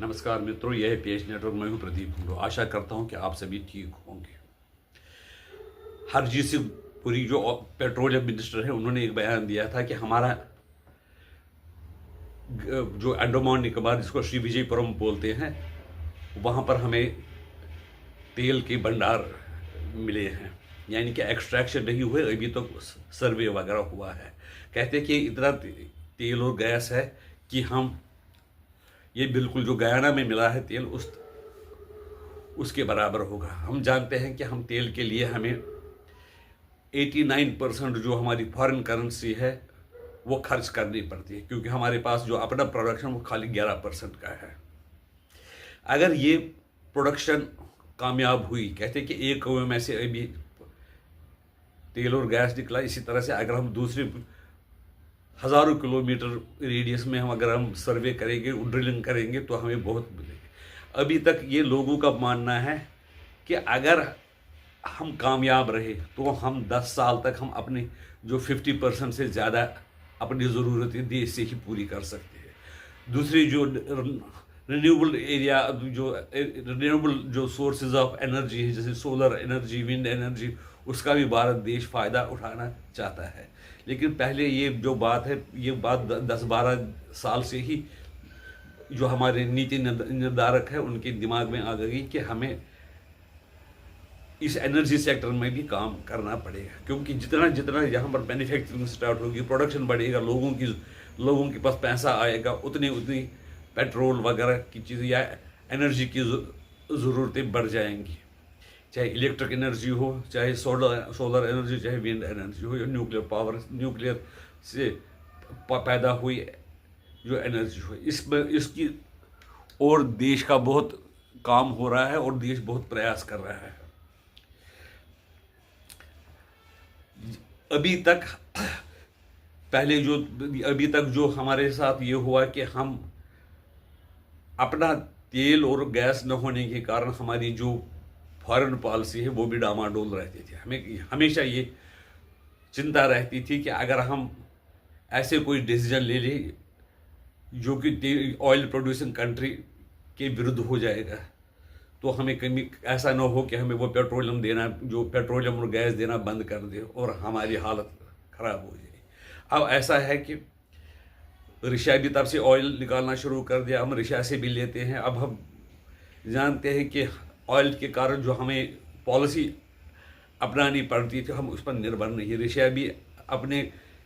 नमस्कार मित्रों, यह है पेश नेटवर्क। मैं हूं प्रदीप हुंडो। आशा करता हूं कि आप सभी ठीक होंगे। हरजीत सिंह पुरी जो पेट्रोलियम मिनिस्टर है, उन्होंने एक बयान दिया था कि हमारा जो अंडमान निकोबार, जिसको श्री विजयपुरम बोलते हैं, वहाँ पर हमें तेल के भंडार मिले हैं, यानी कि एक्सट्रैक्शन नहीं हुए अभी तो सर्वे वगैरह हुआ है। कहते हैं कि इतना तेल और गैस है कि हम ये बिल्कुल जो गयाना में मिला है तेल उसके बराबर होगा। हम जानते हैं कि हम तेल के लिए हमें 89% जो हमारी फॉरेन करेंसी है वो खर्च करनी पड़ती है, क्योंकि हमारे पास जो अपना प्रोडक्शन वो खाली 11% का है। अगर ये प्रोडक्शन कामयाब हुई, कहते हैं कि एक कौवे में से अभी तेल और गैस निकला, इसी तरह से अगर हम दूसरे हज़ारों किलोमीटर रेडियस में अगर हम सर्वे करेंगे, ड्रिलिंग करेंगे, तो हमें बहुत मिलेगी। अभी तक ये लोगों का मानना है कि अगर हम कामयाब रहे तो हम 10 साल तक हम अपने जो 50% से ज़्यादा अपनी ज़रूरतें देश से ही पूरी कर सकते हैं। दूसरी जो रिन्यूएबल जो सोर्सेज ऑफ एनर्जी है, जैसे सोलर एनर्जी, विंड एनर्जी, उसका भी भारत देश फ़ायदा उठाना चाहता है। लेकिन पहले ये जो बात है, ये बात 10-12 साल से ही जो हमारे नीति निर्धारक है उनके दिमाग में आ गई कि हमें इस एनर्जी सेक्टर में भी काम करना पड़ेगा, क्योंकि जितना जितना यहाँ पर मैन्युफैक्चरिंग स्टार्ट होगी, प्रोडक्शन बढ़ेगा, लोगों के पास पैसा आएगा, उतनी उतनी पेट्रोल वगैरह की चीज़ें या एनर्जी की ज़रूरतें बढ़ जाएंगी। चाहे इलेक्ट्रिक एनर्जी हो, चाहे सोलर एनर्जी, चाहे विंड एनर्जी हो, या न्यूक्लियर से पैदा हुई जो एनर्जी हो, इसकी और देश का बहुत काम हो रहा है और देश बहुत प्रयास कर रहा है। अभी तक जो हमारे साथ ये हुआ कि हम अपना तेल और गैस न होने के कारण हमारी जो फॉरेन पॉलिसी है वो भी डामाडोल रहती थी। हमें हमेशा ये चिंता रहती थी कि अगर हम ऐसे कोई डिसीजन ले लें जो कि ऑयल प्रोड्यूसिंग कंट्री के विरुद्ध हो जाएगा, तो हमें कभी ऐसा ना हो कि हमें वो पेट्रोलियम और गैस देना बंद कर दे और हमारी हालत ख़राब हो जाए। अब ऐसा है कि रशिया भी तब से ऑयल निकालना शुरू कर दिया, हम रशिया से भी लेते हैं। अब हम जानते हैं कि ऑयल के कारण जो हमें पॉलिसी अपनानी पड़ती थी, हम उस पर निर्भर नहीं। रशिया भी अपने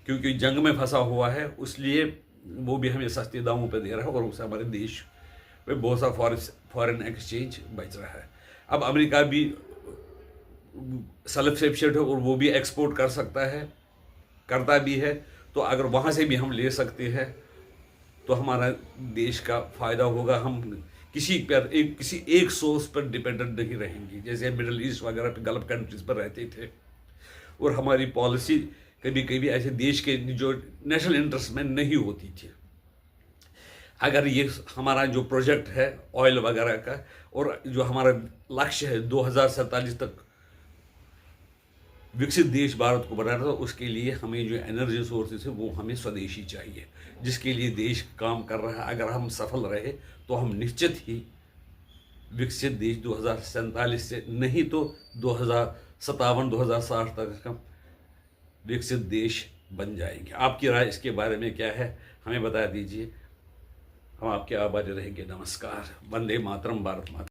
क्योंकि जंग में फंसा हुआ है, इसलिए वो भी हमें सस्ते दामों पर दे रहा है और उससे हमारे देश में बहुत सा फॉरेन एक्सचेंज बच रहा है। अब अमेरिका भी सेल्फ सफिशिएंट है और वो भी एक्सपोर्ट कर सकता है, करता भी है। तो अगर वहाँ से भी हम ले सकते हैं तो हमारा देश का फ़ायदा होगा। हम किसी एक सोर्स पर डिपेंडेंट नहीं रहेंगे, जैसे मिडल ईस्ट वगैरह पे, गल्फ कंट्रीज पर रहते थे, और हमारी पॉलिसी कभी कभी ऐसे देश के जो नेशनल इंटरेस्ट में नहीं होती थी। अगर ये हमारा जो प्रोजेक्ट है ऑयल वगैरह का, और जो हमारा लक्ष्य है 2047 तक विकसित देश भारत को बनाना, तो उसके लिए हमें जो एनर्जी सोर्सेस है वो हमें स्वदेशी चाहिए, जिसके लिए देश काम कर रहा है। अगर हम सफल रहे तो हम निश्चित ही विकसित देश 2047 से नहीं तो 2057-2060 तक हम विकसित देश बन जाएंगे। आपकी राय इसके बारे में क्या है, हमें बता दीजिए। हम आपके आभारी रहेंगे। नमस्कार। वंदे मातरम। भारत माता।